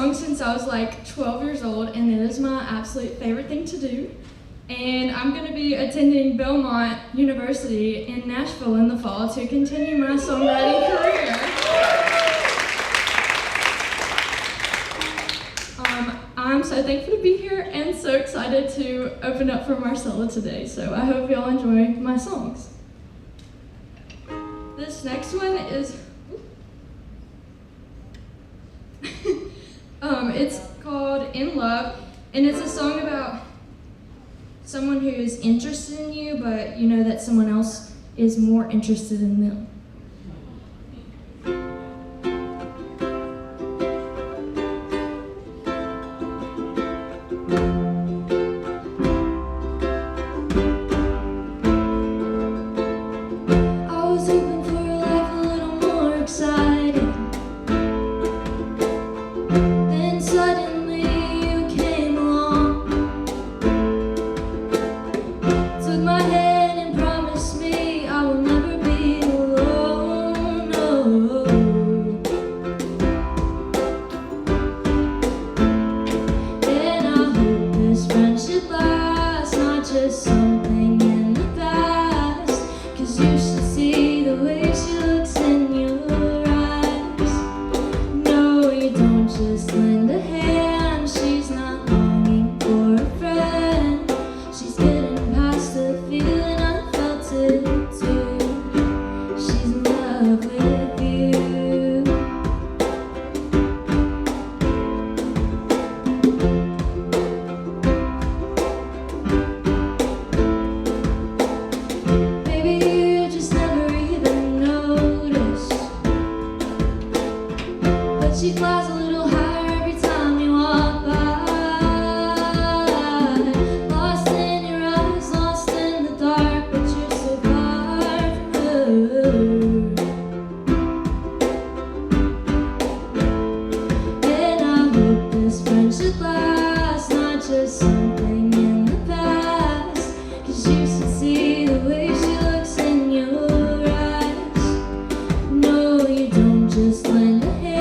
song since I was like 12 years old, and it is my absolute favorite thing to do. And I'm going to be attending Belmont University in Nashville in the fall to continue my songwriting career. I'm so thankful to be here and so excited to open up for Marcella today, so I hope y'all enjoy my songs. This next one is, it's called In Love, and it's a song about someone who is interested in you, but you know that someone else is more interested in them. She flies a little higher every time you walk by. Lost in your eyes, lost in the dark, but you're so far from her. And I hope this friendship lasts, not just something in the past. 'Cause you should see the way she looks in your eyes. No, you don't just lend a hand.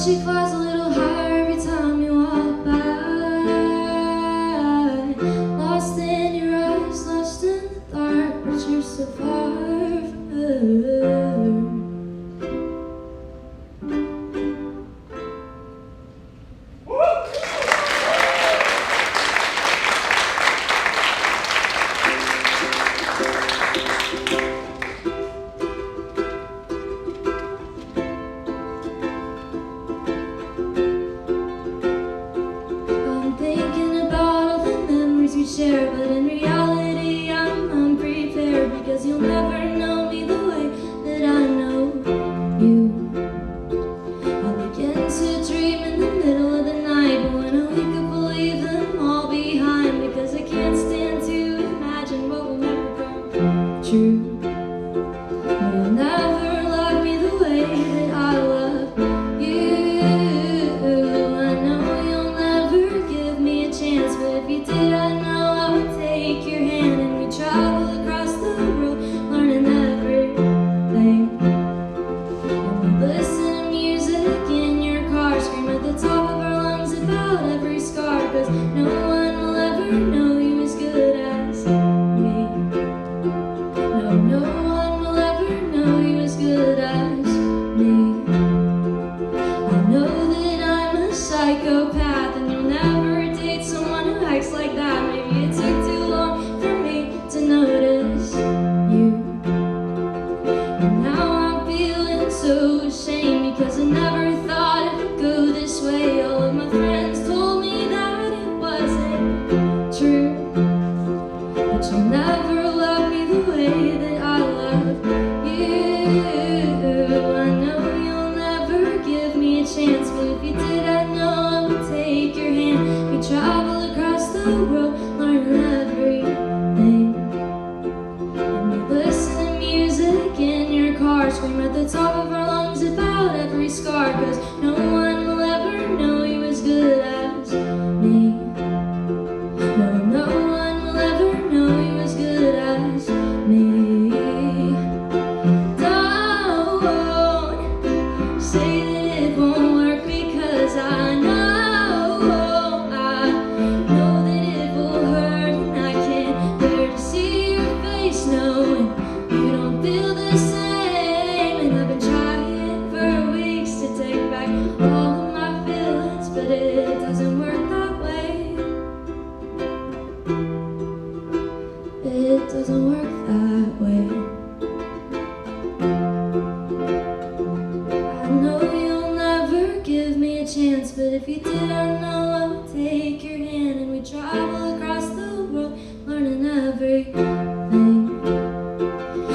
She flies a little higher every time you walk by. Lost in your eyes, lost in the dark, but you're so far from her. Share, but in reality I'm unprepared, because you'll never know me the way that I know you. I'll begin to dream in the middle of the night, but when I wake up I'll leave them all behind, because I can't stand to imagine what will never come true. You'll never love me the way that I love you. I know you'll never give me a chance, but if you did, I know I would take you it took too long for me to notice you. And now I'm feeling so ashamed because I never thought it would go this way. All of my friends told me that it wasn't true, but you'll never love me the way that I love you. I know you'll never give me a chance, but if you did, I know I would take your hand. We travel across the world, learn everything, and we listen to music in your car, scream at the top of our lungs about every scar, 'cause no one will ever know you as good as me. No, no one will ever know you as good as me. Don't say that it won't work, because I know that it will hurt, and I can't bear to see your face knowing you don't feel the same. And I've been trying for weeks to take back all of my feelings, but it doesn't work that way. It doesn't work that way. I know you'll never give me a chance, but if you did, I know I would take your hand, and we travel across the world, learning everything,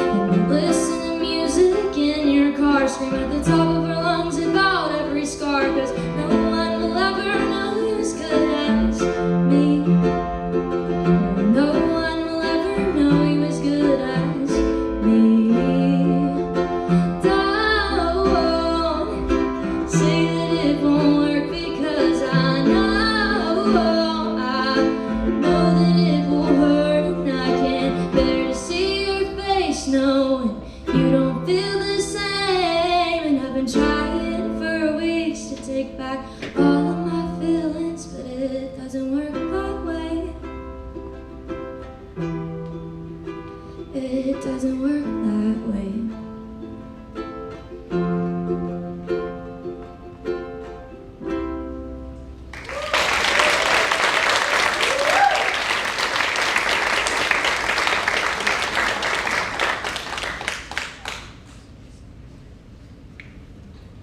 and we listen to music in your car, scream at the top of our lungs about every scar, 'cause no one will ever know you as good as me. No one will ever know you as good as me. Don't say that it won't work, because I know that it will hurt, and I can't bear to see your face knowing you don't feel the same. And I've been trying for weeks to take back all of my feelings, but it doesn't work that way. It doesn't work that way.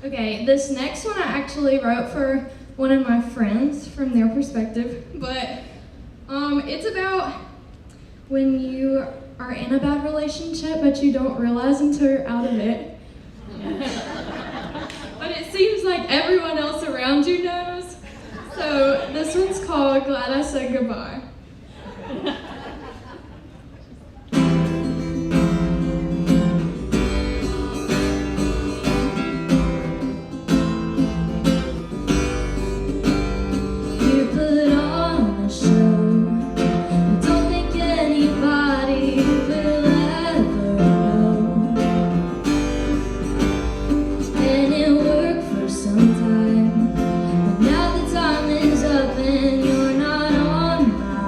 Okay, this next one I actually wrote for one of my friends from their perspective, but it's about when you are in a bad relationship but you don't realize until you're out of it. But it seems like everyone else around you knows. So this one's called Glad I Said Goodbye. You put on a show, I don't think anybody will ever know. And it worked for some time, but now the time is up and you're not on my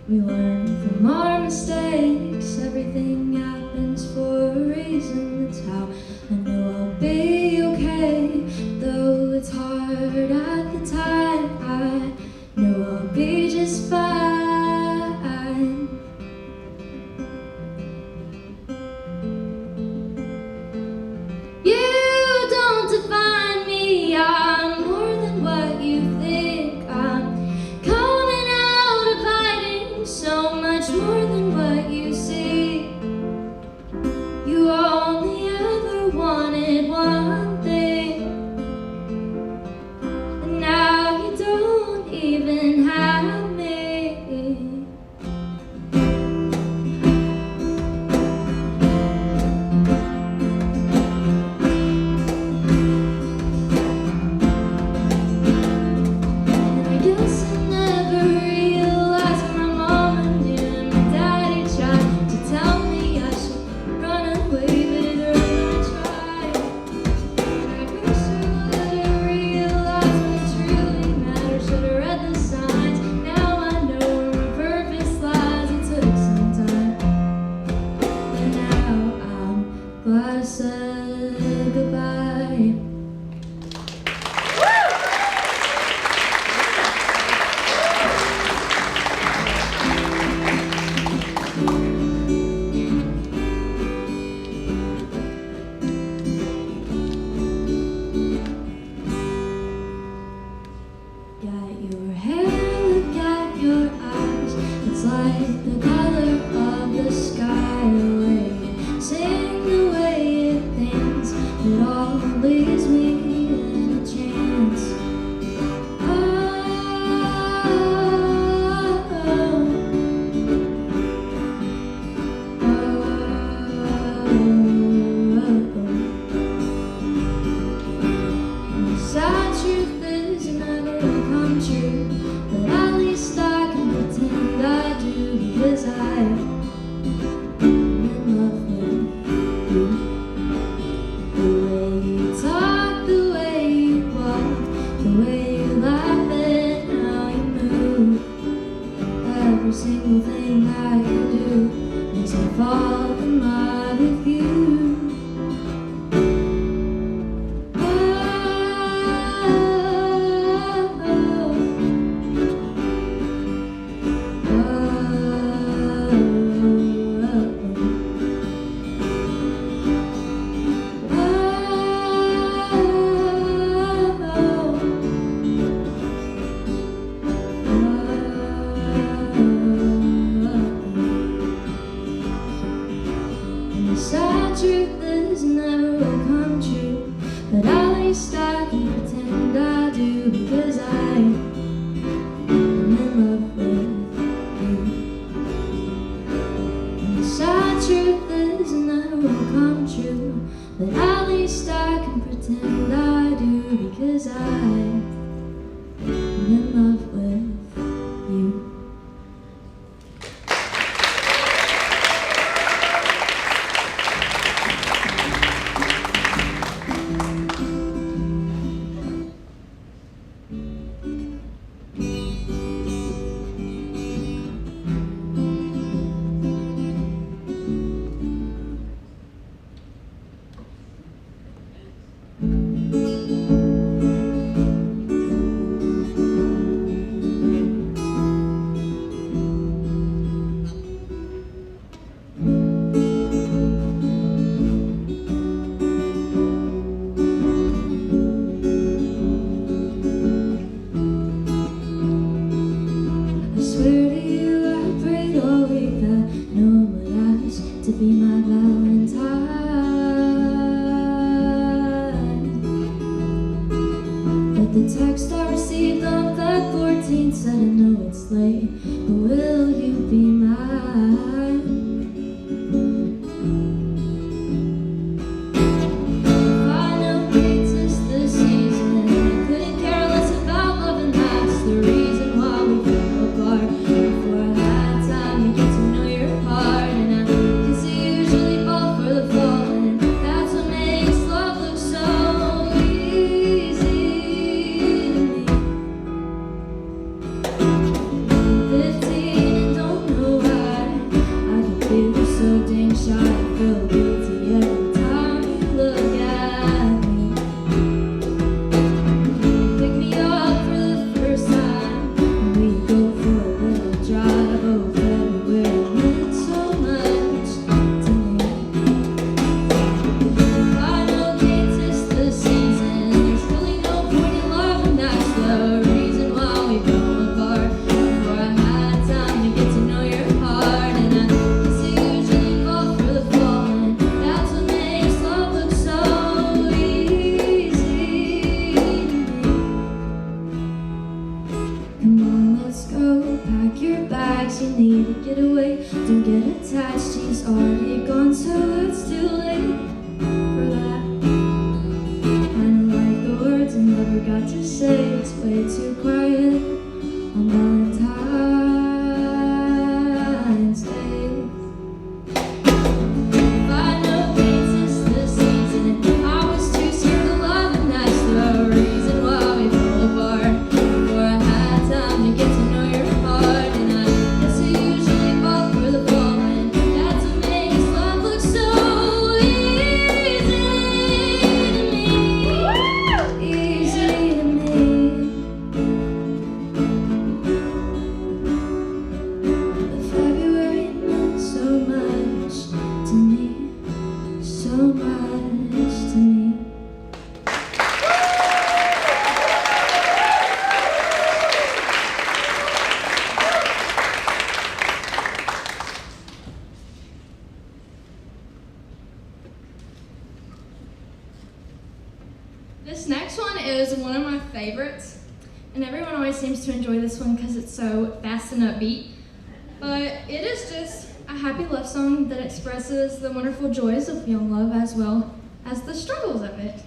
We learn from our mistakes. Everything happens for a reason. That's how I know I'll be okay. Though it's hard at the time, I know I'll be just fine. You don't define me. I'm more than what you think. I'm coming out of hiding, so much more than what you see. You only ever wanted one thing, and now you don't even have me. And I guess I never realized when my mom and dad and my daddy tried to tell me I should run away, but either I'm gonna try. And I guess I never realized when it truly mattered. Should've read the signs. Now I know where my purpose lies. It took some time, but now I'm glad I said goodbye. Got your hair, look at your eyes. It's like the color of the sky. The way you sing, the way it thinks, it all leaves me in a trance. Oh, And the sad truth is it never will come true, but at least I can pretend I do, because I'm in love with you. The way you talk, the way you walk, the way you laugh and how you move. Every single thing that you do makes me fall in love with you. And the sad truth is it never will come true, but at least I can pretend I do, because I'm in love with you. And the sad truth is it never will come true, but at least I can pretend I do, because I'm in love with you. bags you need to get away. Don't get attached, he's already gone, so it's too late for that. Kinda like the words I never got to say. It's way too quiet on Valentine's Day. This next one is one of my favorites, and everyone always seems to enjoy this one because it's so fast and upbeat. But it is just a happy love song that expresses the wonderful joys of young love as well as the struggles of it.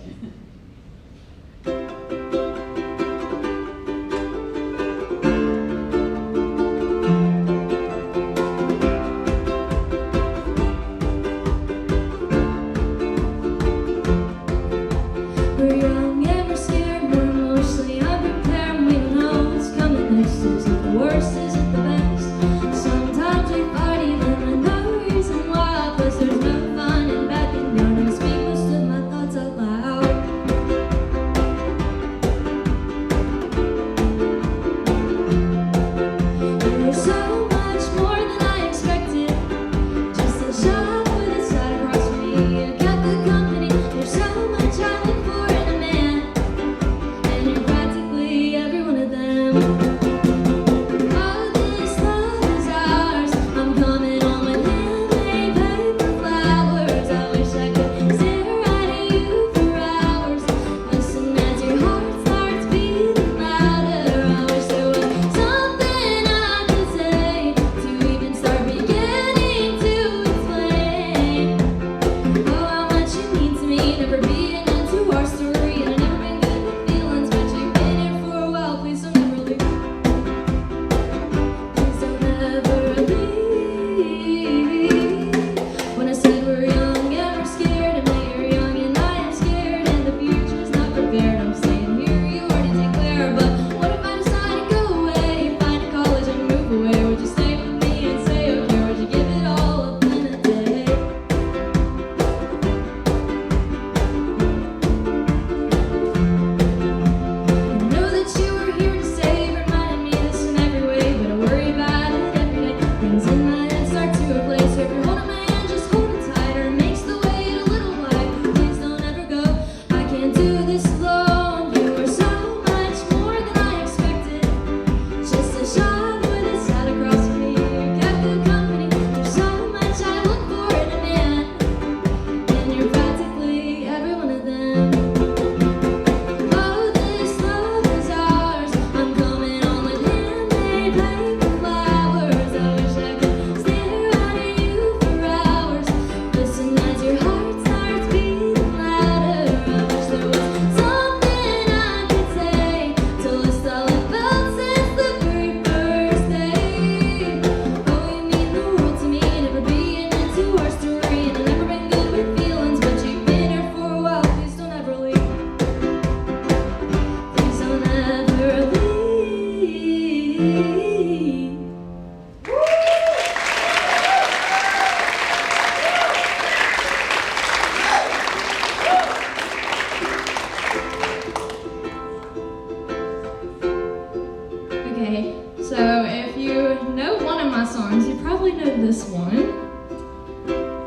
Okay, so if you know one of my songs, you probably know this one.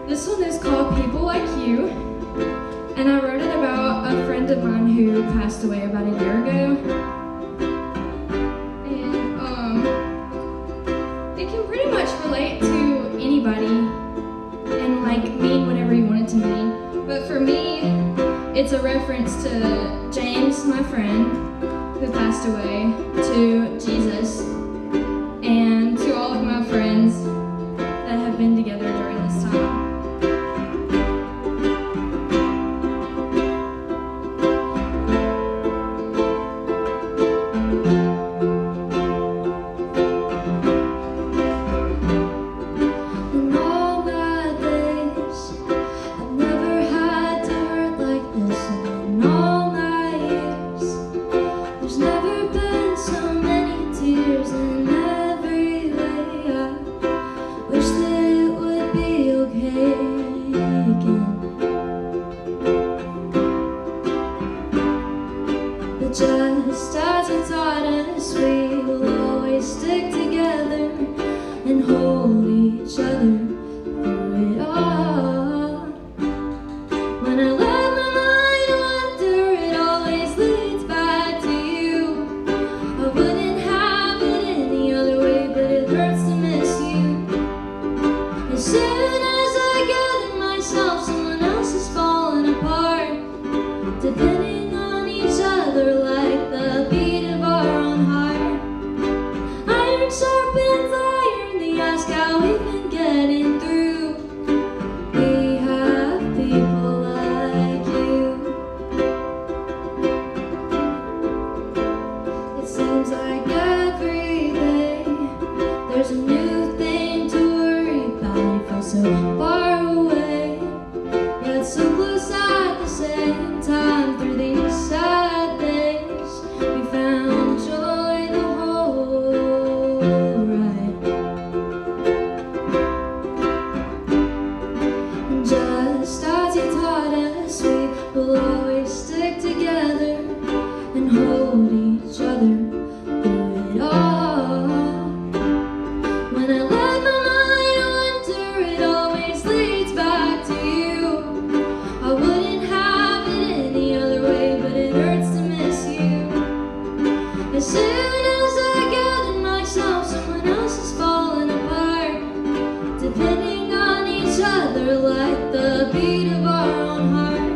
This one is called People Like You, and I wrote it about a friend of mine who passed away about a year ago. And it can pretty much relate to anybody and like mean whatever you want it to mean. But for me, it's a reference to James, my friend, who passed away, to Jesus, and to all of my friends. hold each other through it all. When I let my mind wander, it always leads back to you. I wouldn't have it any other way, but it hurts to miss you. As soon as I gather myself, someone else is falling apart, depending on each other like the beat of our own heart. Iron sharpens iron, they ask how we've been getting through. We have people like you. It seems like every day there's a new thing to worry about. You feel so far away, yet so close at the same time. Through these sad days, we found joy the whole ride. And just as you taught us, we will always stick together and hold each other through it all. When I let my mind wander, it always leads back to you. I wouldn't have it any other way, but it hurts to miss you. As soon as I gather myself, someone else is falling apart, depending on each other like the beat of our own heart.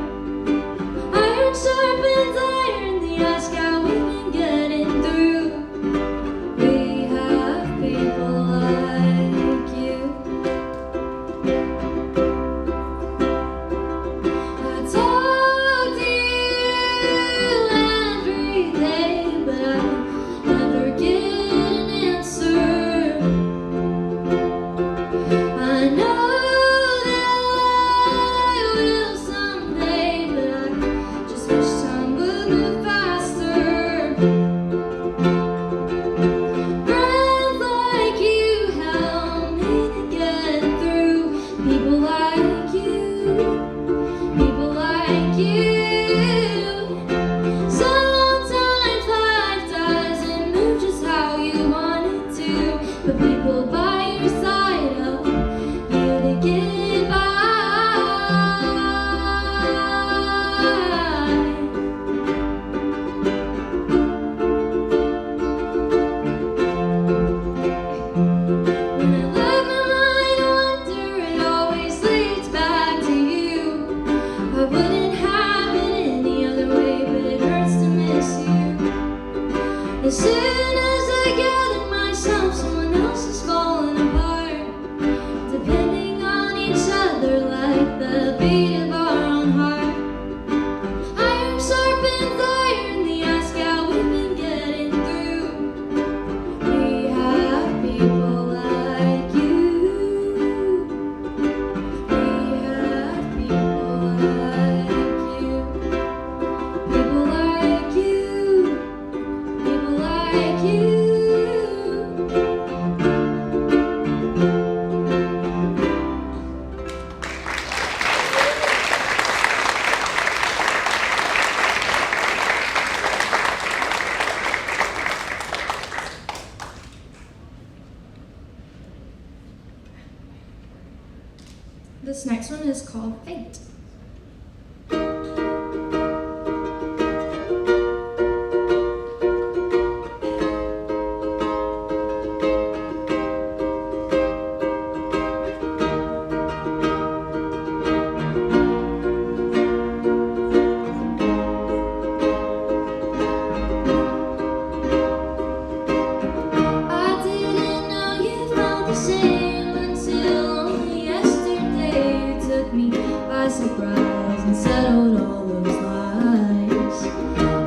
Iron sharpens iron, they ask how we've been getting through. We have people like you. I talk to you every day, but I never get an answer. I know that I will someday, but I just wish time would move faster. Friends like you help me to get through. People like you, people like you. Sometimes life doesn't move just how you want it to, but people by your side help you to get by. When I let my mind wander, it always leads back to you. I wouldn't have it any other way, but it hurts to miss you. As soon as I gather myself, someone else is falling apart, depending on each other like the beat of our own heart. Iron sharpens iron, they ask how we've been getting through. We have people like you. We have people like you. People like you. People like you. This next one is called Fate. I didn't know you felt the same until only yesterday. You took me by surprise and settled all those lies.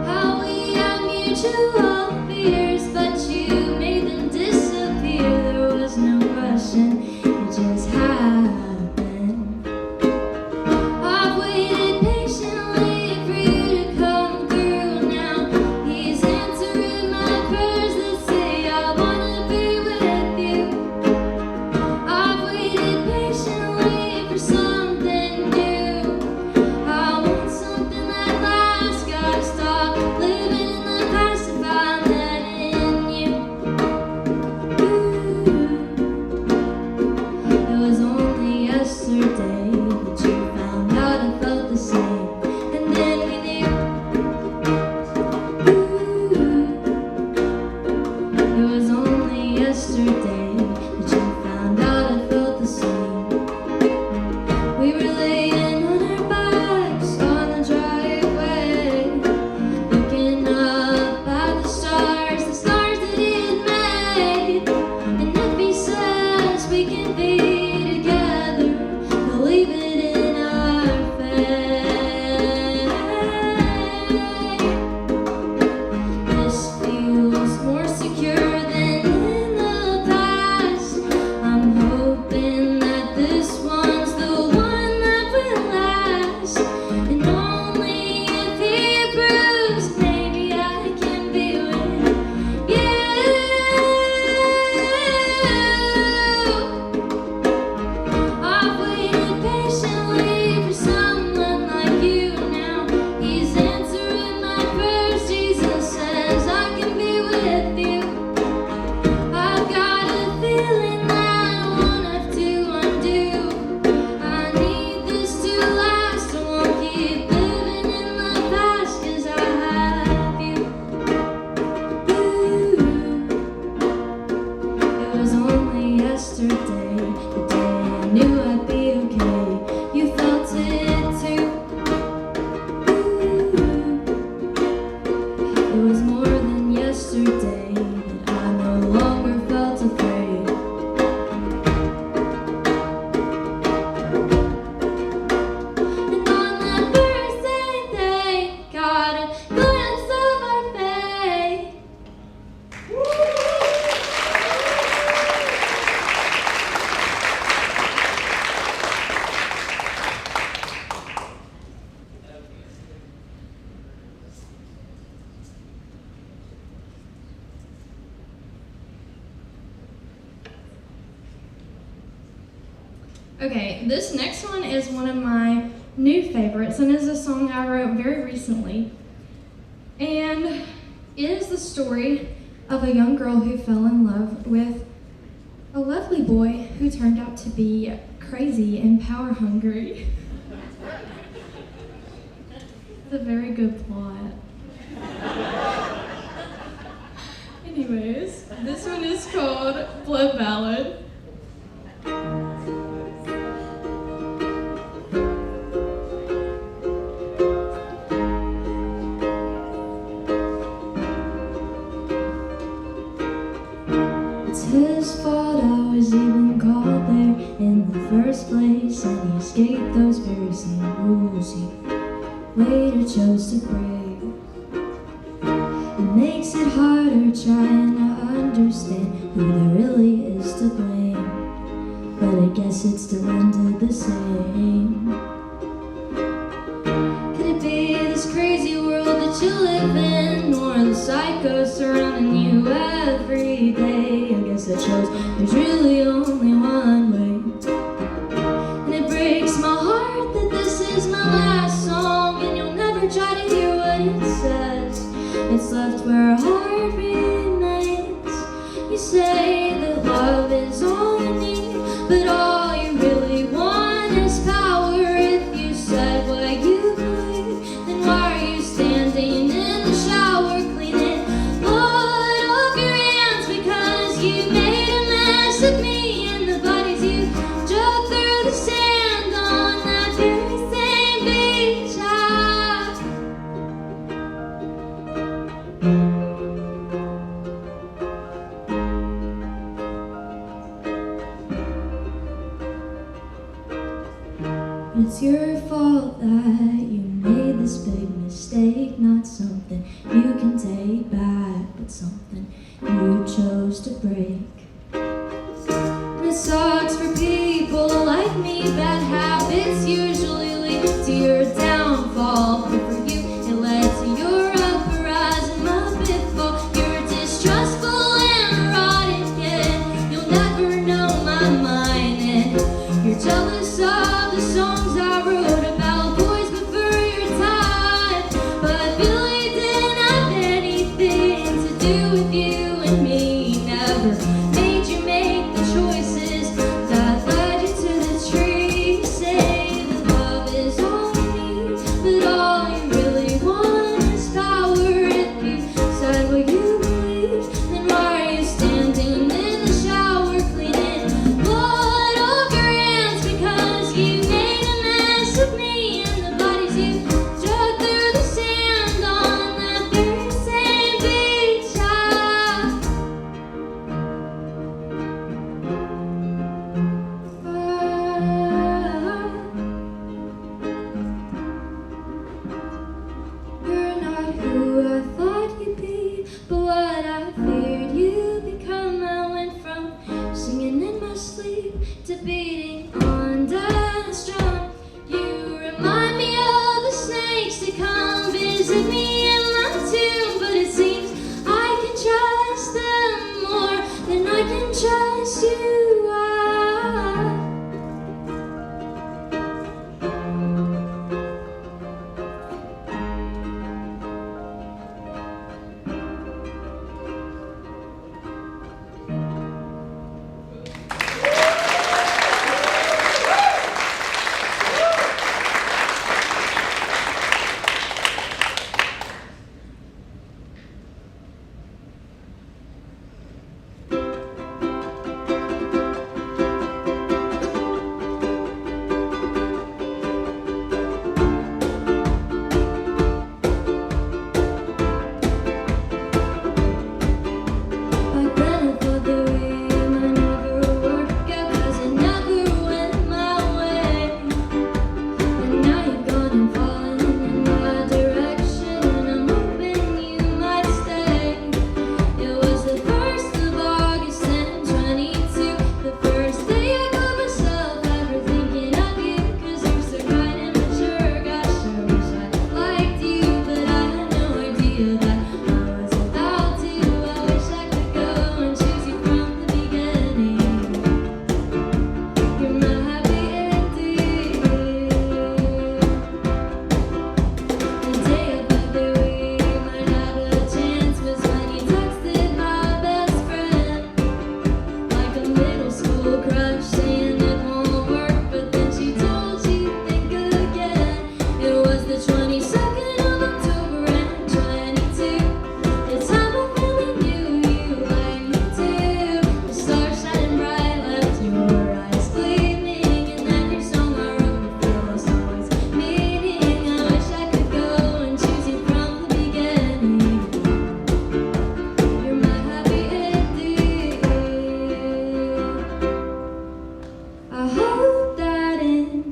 How we had mutual fears, but you made them disappear. There was no question, it just happened. I've waited patiently for you to come through now. He's answering my prayers that say I wanna be with you. I've waited patiently for something new. I want something that lasts. Gotta stop living in the past if I let it in you. the day I knew I'd be okay. You felt it too. It was more than yesterday that I no longer felt afraid. And on that birthday day, got a glimpse of our fate. Okay, this next one is one of my new favorites and is a song I wrote very recently. And it is the story of a young girl who fell in love with a lovely boy who turned out to be crazy and power hungry. It's a very good plot. Anyways, this one is called Blood Ballad. It's his fault I was even called there in the first place, and he escaped those very same rules he later chose to break. It makes it harder trying to understand who there really is to blame, but I guess it still ended the same. Could it be this crazy world that you live in, or the psychos surrounding you every day? I guess that shows there's really only one way. And it breaks my heart that this is my last song, and you'll never try to hear what it says. It's left where a heart remains. You say that love is all you need, but all you really want is power. If you said what you believe, then why are you standing in the shower cleaning blood off your hands? Because you made a mess of me and the bodies you drug through the sand on that very same beach. It's your fault that you made this big mistake, not something you can take back, but something you chose to break. And it sucks for people like me, bad habits usually lead to your downfall, but for you it led to your uprising, my pitfall. You're distrustful and erotic, and you'll never know my mind, and you're jealous of the songs I wrote about boys before your time. But Billy didn't have anything to do with you and me. Never made you make the choices that led you to the tree. You say that love is all you need, but all you really want is power. If you said what you believe, then why are you standing in the shower cleaning blood off your hands? Because you made a mess of me and the bodies you drug through the sand on that very same beach. You're not who I thought you'd be, but what I feared you'd become. I went from singing in my sleep to beating on death's drum. You remind me of the snakes that come visit me in my tomb, but it seems I can trust them more than I can trust you.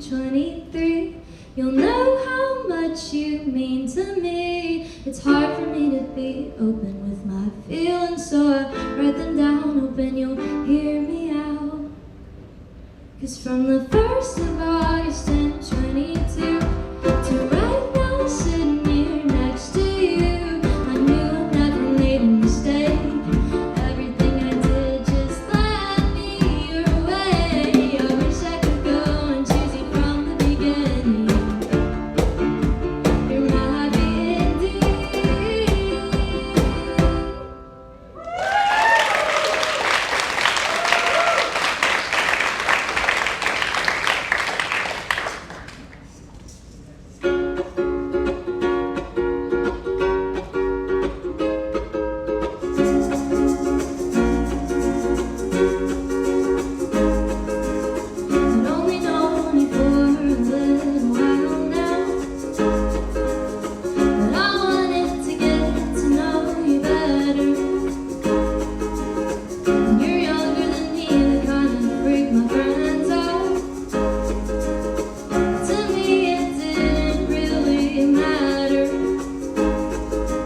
23, you'll know how much you mean to me. It's hard for me to be open with my feelings, so I write them down, hoping you'll hear me out. 'Cause from the 1st of August in 22 to right now sitting here next to you, I knew I never made a mistake. Everything I did just led me your way. I wish I could go and choose you from the beginning. You're my happy ending. I've only known you for a little while now, but I wanted to get to know you better. You're younger than me, the kind of freak my friends are. To me it didn't really matter.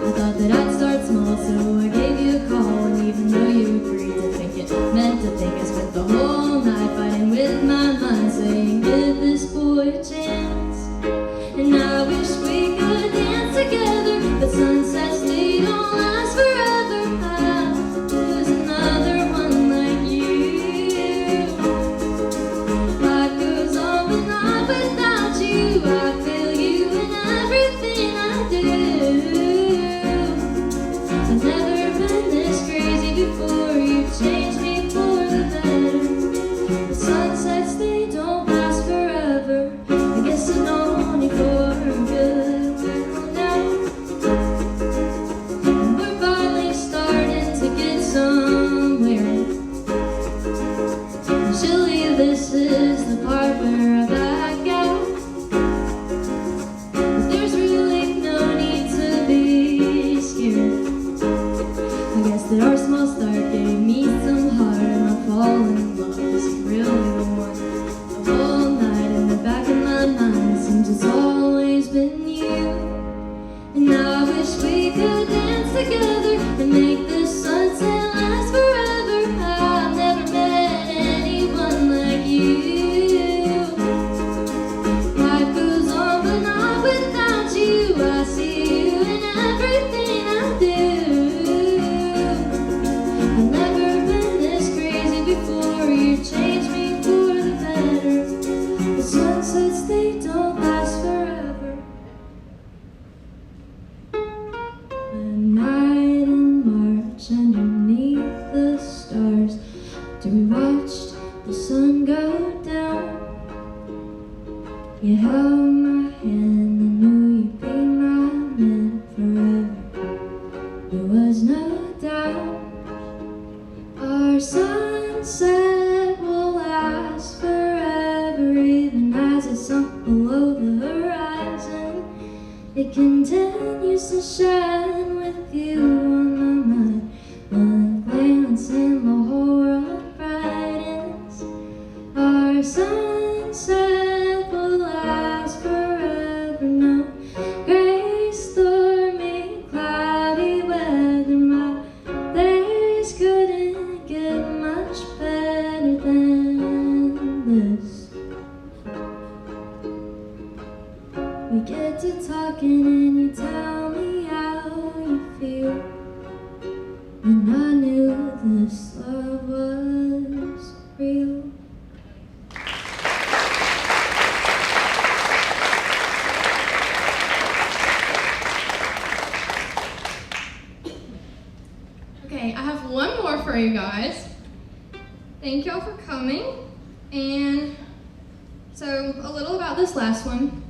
I thought that I'd start small, so I gave you a call, and even though you agreed to think it meant to think, I spent the whole night fighting with my mind, saying give this boy a chance. And I wish we could dance together, but sunsets they don't last forever. There's another one like you. Life goes on but not without you. I feel you in everything I do. I've never been this crazy before. You've changed me for the better. The sunsets they don't last forever. I guess I've known you for a good while now, and we're finally starting to get somewhere. Usually this is the part where I back out, but there's really no need to be scared. I guess that our small start gave me some heart, and I fall in love is really the one. The whole night in the back of my mind it seems it's always been you. And I wish we could dance together and make this sunset last forever. I've never met anyone like you. Life goes on but not without you. I see you in everything I do. I've never been this crazy before. You changed me for the better. The sunsets they don't last forever. A night in March underneath the stars, till we watched the sun go down. You held my hand and knew you'd be my man forever. There was no doubt our sunset will last forever, even as it sunk below the horizon. It continues to shine with you on my mind. One glance and the whole world brightens. Our sunset will last forever. No gray, stormy, cloudy weather. My days couldn't get much better than this. We get to talking and you tell me how you feel, and I knew this love was real. Okay, I have one more for you guys. Thank y'all for coming. And so a little about this last one.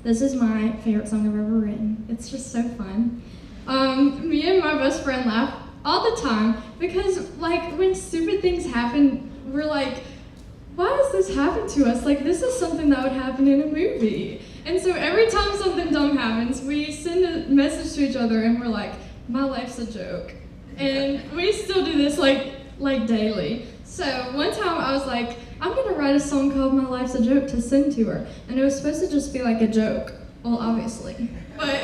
This is my favorite song I've ever written. It's just so fun. Me and my best friend laugh all the time because, like, when stupid things happen, we're like, why does this happen to us? Like, this is something that would happen in a movie. And so every time something dumb happens, we send a message to each other and we're like, my life's a joke. And we still do this like daily. So one time I was like, I'm gonna write a song called My Life's a Joke to sing to her. And it was supposed to just be like a joke. Well, obviously. But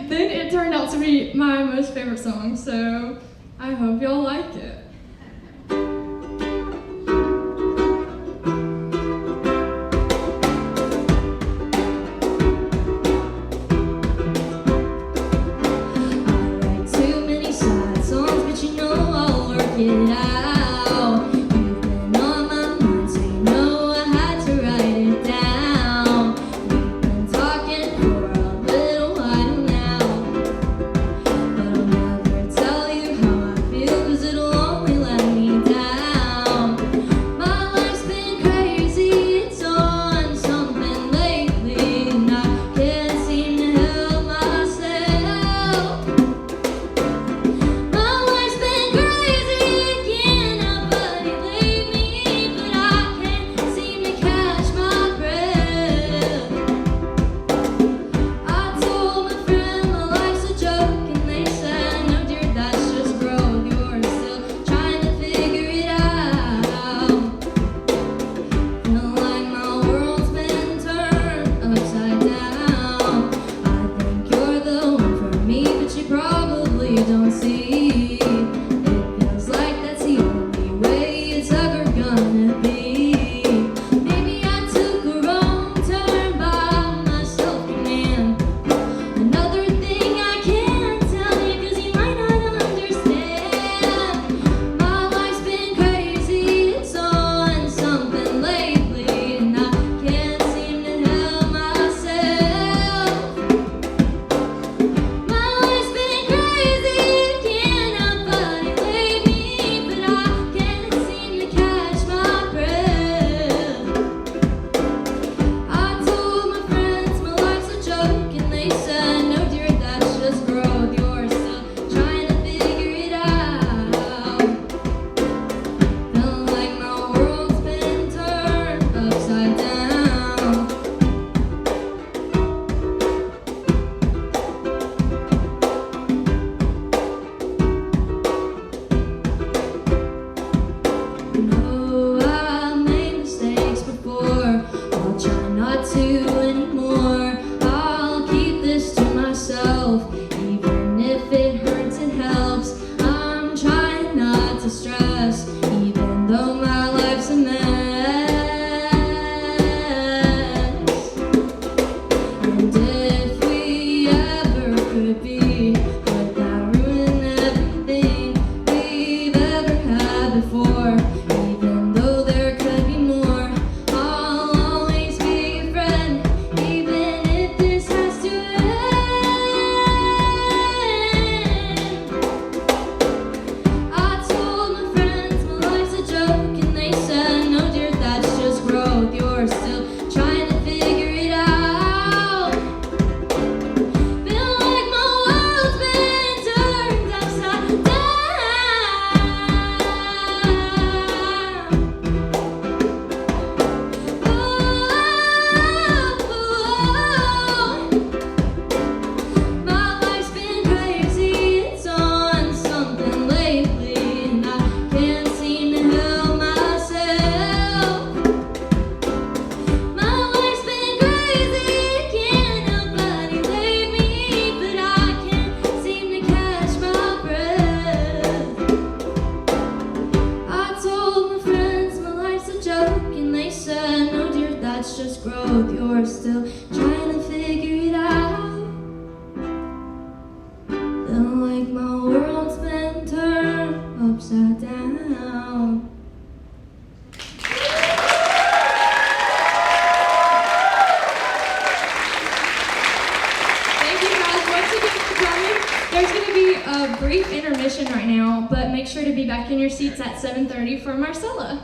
then it turned out to be my most favorite song, so I hope y'all like it. It out. You've been on my mind, so you know I had to write it down. We've been talking for a little while now, but I'll never tell you how I feel, 'cause it'll only let me down. My life's been crazy, it's on something lately, and I can't seem to help myself. My life's been crazy. Don't see, it feels like that's the only way it's ever gonna be. Maybe I took a wrong turn by my self-command. Another thing I can't tell you, 'cause you might not understand. My life's been crazy, it's on something lately, and I can't seem to help myself. My life's been crazy. Anymore, I'll keep this to myself. Even if it hurts, it helps. I'm trying not to stress, even though my life's a mess. And if we ever could be, would that ruin everything we've ever had before? Even though there could be more, I'll always be your friend. Even if this has to end. I told my friends my life's a joke, and they said, no dear, that's just growth. You're still trying to figure it out. Feel like my world's been turned upside down. My life's been crazy, it's on something lately, and I can't seem to help myself. My life's been crazy, can't nobody blame me, but I can't seem to catch my breath. I told my friends my life's a joke, and they said, no dear, that's just growth. You're still trying to figure it out. Feel like my world's been turned upside down. Thank you guys once again for coming. There's going to be a brief intermission right now, but make sure to be back in your seats at 7:30 for Marcella.